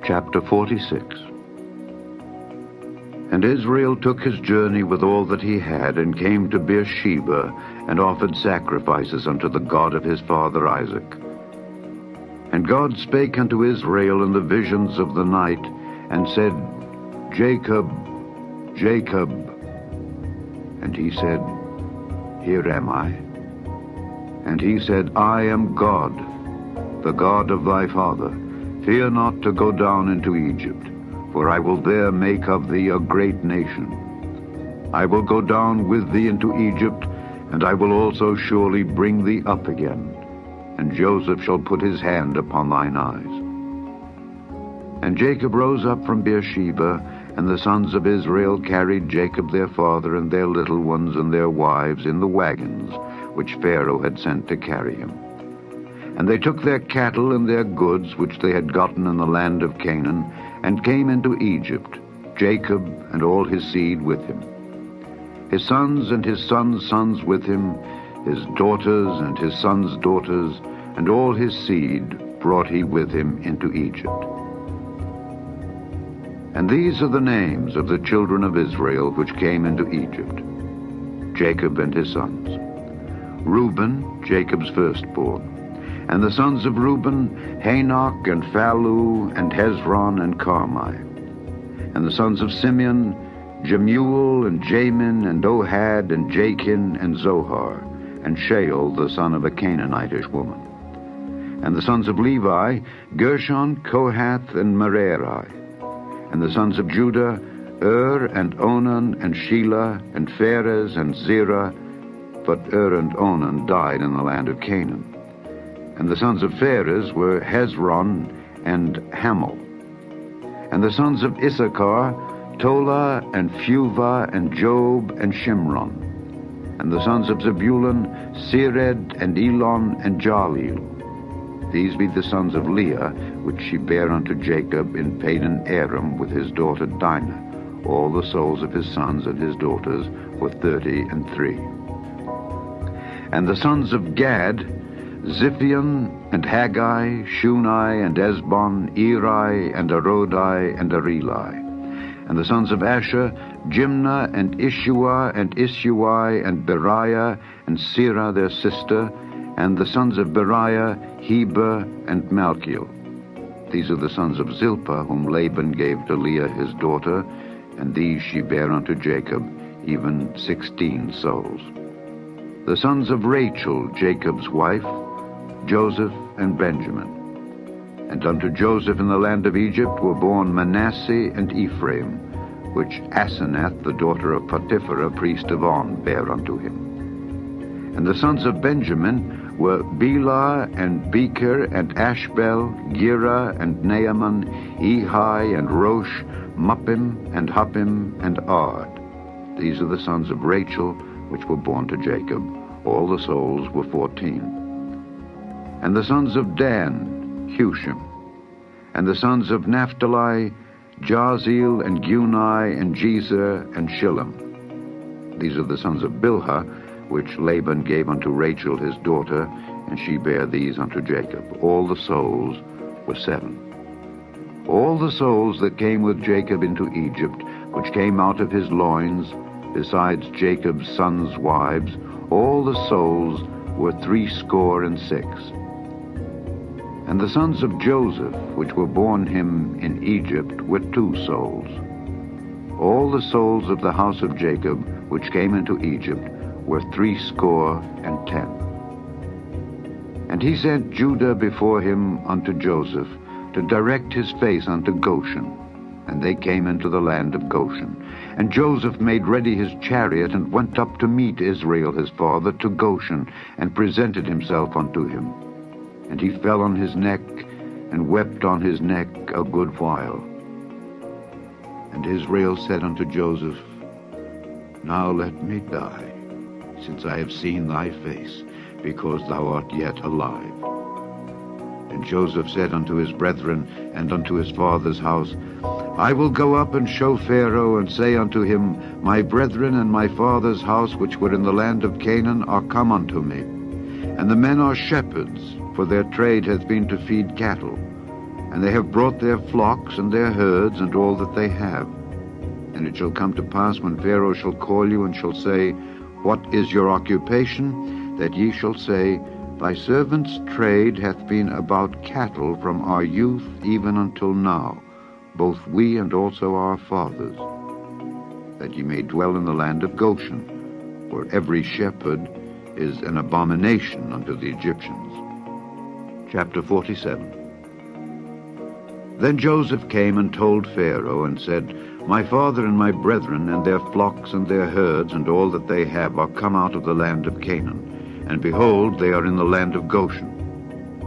Chapter 46. And Israel took his journey with all that he had, and came to Beersheba, and offered sacrifices unto the God of his father Isaac. And God spake unto Israel in the visions of the night, and said, Jacob, Jacob. And he said, Here am I. And he said, I am God, the God of thy father. Fear not to go down into Egypt, for I will there make of thee a great nation. I will go down with thee into Egypt, and I will also surely bring thee up again, and Joseph shall put his hand upon thine eyes. And Jacob rose up from Beersheba, and the sons of Israel carried Jacob their father and their little ones and their wives in the wagons which Pharaoh had sent to carry him. And they took their cattle and their goods which they had gotten in the land of Canaan, and came into Egypt, Jacob and all his seed with him. His sons and his sons' sons with him, his daughters and his sons' daughters, and all his seed brought he with him into Egypt. And these are the names of the children of Israel which came into Egypt, Jacob and his sons. Reuben, Jacob's firstborn. And the sons of Reuben, Hanok and Phallu and Hezron and Carmi. And the sons of Simeon, Jemuel and Jamin and Ohad and Jachin and Zohar, and Shael the son of a Canaanitish woman. And the sons of Levi, Gershon, Kohath and Merari. And the sons of Judah, and Onan and Shelah and Pharez and Zerah, but and Onan died in the land of Canaan. And the sons of Pharez were Hezron and Hamel. And the sons of Issachar, Tola and Phuvah and Job and Shimron. And the sons of Zebulun, Sered and Elon and Jaleel. These be the sons of Leah, which she bare unto Jacob in Padan Aram with his daughter Dinah. All the souls of his sons and his daughters were 33. And the sons of Gad, Ziphion and Haggai, Shunai and Esbon, Eri and Arodai and Areli. And the sons of Asher, Jimnah and Ishua and Isui and Beriah and Sirah their sister. And the sons of Beriah, Heber and Malchiel. These are the sons of Zilpah, whom Laban gave to Leah his daughter, and these she bare unto Jacob, even 16 souls. The sons of Rachel, Jacob's wife, Joseph and Benjamin. And unto Joseph in the land of Egypt were born Manasseh and Ephraim, which Asenath, the daughter of Potipherah, priest of On, bare unto him. And the sons of Benjamin were Bela and Becher and Ashbel, Gera and Naaman, Ehi and Rosh, Muppim and Huppim and Ard. These are the sons of Rachel, which were born to Jacob. All the souls were 14. And the sons of Dan, Hushim. And the sons of Naphtali, Jahzeel and Guni and Jezer and Shillem. These are the sons of Bilhah, which Laban gave unto Rachel his daughter, and she bare these unto Jacob. All the souls were 7. All the souls that came with Jacob into Egypt, which came out of his loins, besides Jacob's sons' wives, all the souls were 66. And the sons of Joseph, which were born him in Egypt, were 2 souls. All the souls of the house of Jacob, which came into Egypt, were 70. And he sent Judah before him unto Joseph, to direct his face unto Goshen. And they came into the land of Goshen. And Joseph made ready his chariot, and went up to meet Israel his father to Goshen, and presented himself unto him. And he fell on his neck, and wept on his neck a good while. And Israel said unto Joseph, Now let me die, since I have seen thy face, because thou art yet alive. And Joseph said unto his brethren and unto his father's house, I will go up and show Pharaoh, and say unto him, My brethren and my father's house, which were in the land of Canaan, are come unto me. And the men are shepherds, for their trade hath been to feed cattle. and they have brought their flocks and their herds and all that they have. And it shall come to pass, when Pharaoh shall call you and shall say, What is your occupation? That ye shall say, Thy servant's trade hath been about cattle from our youth even until now, both we and also our fathers, that ye may dwell in the land of Goshen, for every shepherd is an abomination unto the Egyptians. Chapter 47. Then Joseph came and told Pharaoh, and said, My father and my brethren and their flocks and their herds and all that they have are come out of the land of Canaan, and behold, they are in the land of Goshen.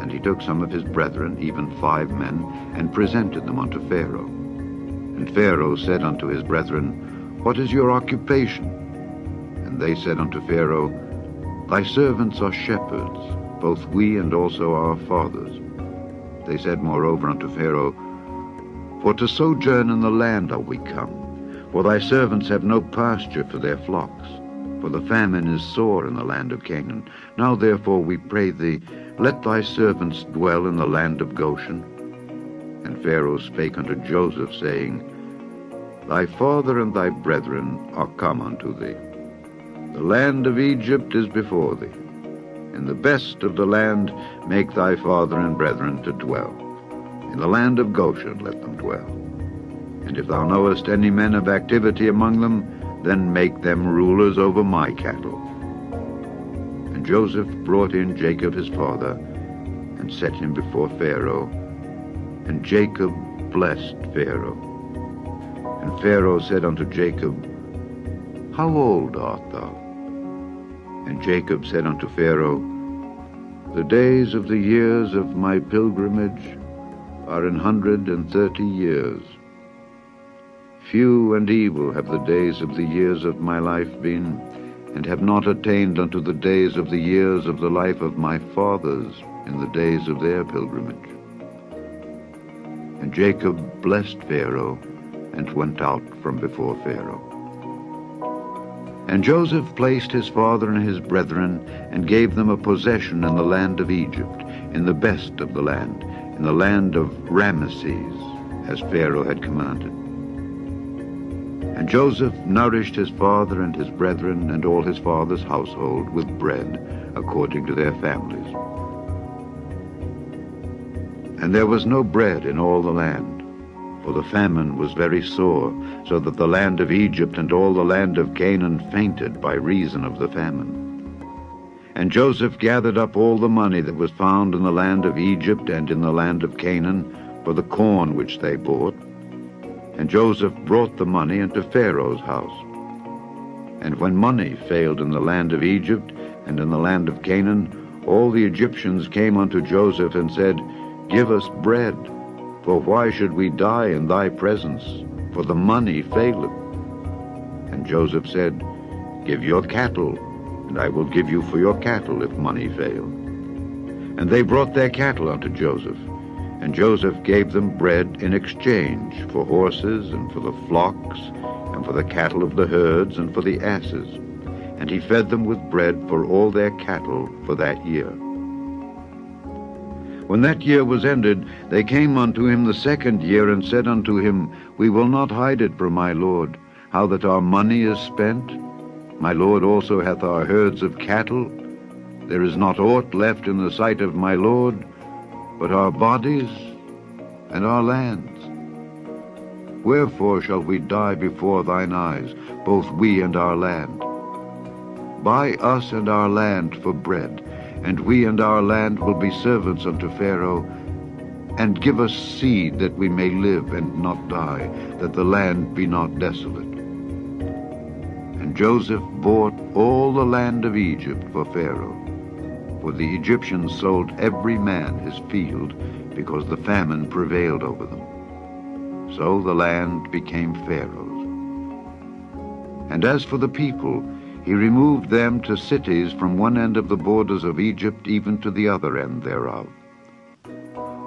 And he took some of his brethren, even 5 men, and presented them unto Pharaoh. And Pharaoh said unto his brethren, What is your occupation? And they said unto Pharaoh, Thy servants are shepherds, both we and also our fathers. They said moreover unto Pharaoh, For to sojourn in the land are we come, for thy servants have no pasture for their flocks, for the famine is sore in the land of Canaan. Now therefore we pray thee, let thy servants dwell in the land of Goshen. And Pharaoh spake unto Joseph, saying, Thy father and thy brethren are come unto thee. The land of Egypt is before thee. In the best of the land make thy father and brethren to dwell. In the land of Goshen let them dwell. And if thou knowest any men of activity among them, then make them rulers over my cattle. And Joseph brought in Jacob his father, and set him before Pharaoh. And Jacob blessed Pharaoh. And Pharaoh said unto Jacob, How old art thou? And Jacob said unto Pharaoh, The days of the years of my pilgrimage are 130 years. Few and evil have the days of the years of my life been, and have not attained unto the days of the years of the life of my fathers in the days of their pilgrimage. And Jacob blessed Pharaoh, and went out from before Pharaoh. And Joseph placed his father and his brethren, and gave them a possession in the land of Egypt, in the best of the land, in the land of Ramesses, as Pharaoh had commanded. And Joseph nourished his father and his brethren and all his father's household with bread, according to their families. And there was no bread in all the land, for the famine was very sore, so that the land of Egypt and all the land of Canaan fainted by reason of the famine. And Joseph gathered up all the money that was found in the land of Egypt and in the land of Canaan for the corn which they bought. And Joseph brought the money into Pharaoh's house. And when money failed in the land of Egypt and in the land of Canaan, all the Egyptians came unto Joseph and said, Give us bread, for why should we die in thy presence? For the money faileth. And Joseph said, Give your cattle, and I will give you for your cattle if money fail. And they brought their cattle unto Joseph. And Joseph gave them bread in exchange for horses, and for the flocks, and for the cattle of the herds, and for the asses. And he fed them with bread for all their cattle for that year. When that year was ended, they came unto him the 2nd year, and said unto him, We will not hide it from my lord, how that our money is spent. My lord also hath our herds of cattle. There is not aught left in the sight of my lord, but our bodies and our lands. Wherefore shall we die before thine eyes, both we and our land? Buy us and our land for bread, and we and our land will be servants unto Pharaoh, and give us seed that we may live and not die, that the land be not desolate. And Joseph bought all the land of Egypt for Pharaoh, for the Egyptians sold every man his field, because the famine prevailed over them. So the land became Pharaoh's. And as for the people, he removed them to cities from one end of the borders of Egypt even to the other end thereof.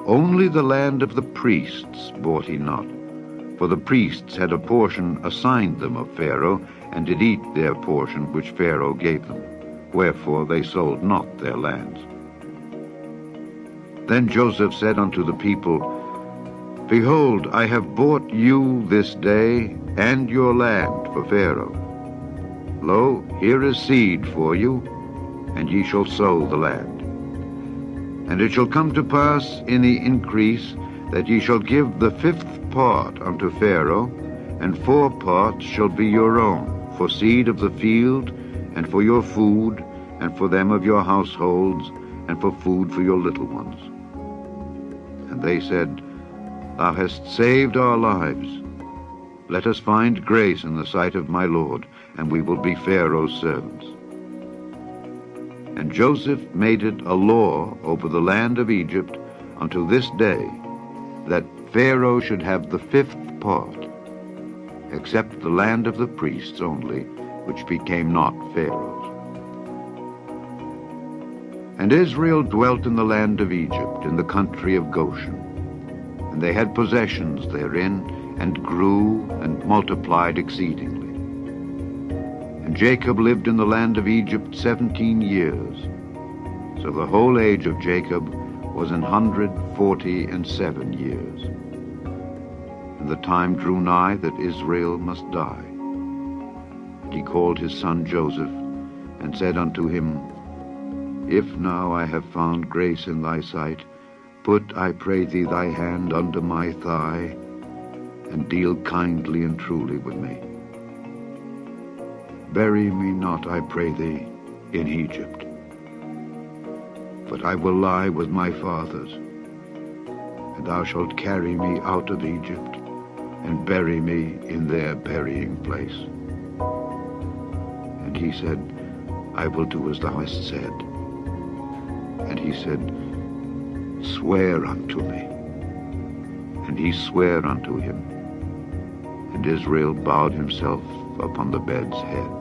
Only the land of the priests bought he not, for the priests had a portion assigned them of Pharaoh, and did eat their portion which Pharaoh gave them. Wherefore they sold not their lands. Then Joseph said unto the people, Behold, I have bought you this day and your land for Pharaoh. Lo, here is seed for you, and ye shall sow the land. And it shall come to pass in the increase that ye shall give the 5th part unto Pharaoh, and 4 parts shall be your own, for seed of the field, and for your food, and for them of your households, and for food for your little ones. And they said, Thou hast saved our lives. Let us find grace in the sight of my Lord, and we will be Pharaoh's servants. And Joseph made it a law over the land of Egypt unto this day, that Pharaoh should have the 5th part, except the land of the priests only, which became not Pharaoh's. And Israel dwelt in the land of Egypt, in the country of Goshen. And they had possessions therein, and grew and multiplied exceedingly. And Jacob lived in the land of Egypt 17 years. So the whole age of Jacob was 147 years. And the time drew nigh that Israel must die. And he called his son Joseph, and said unto him, If now I have found grace in thy sight, put, I pray thee, thy hand under my thigh, and deal kindly and truly with me. Bury me not, I pray thee, in Egypt, but I will lie with my fathers, and thou shalt carry me out of Egypt, and bury me in their burying place. And he said, I will do as thou hast said. And he said, Swear unto me. And he sware unto him. And Israel bowed himself upon the bed's head.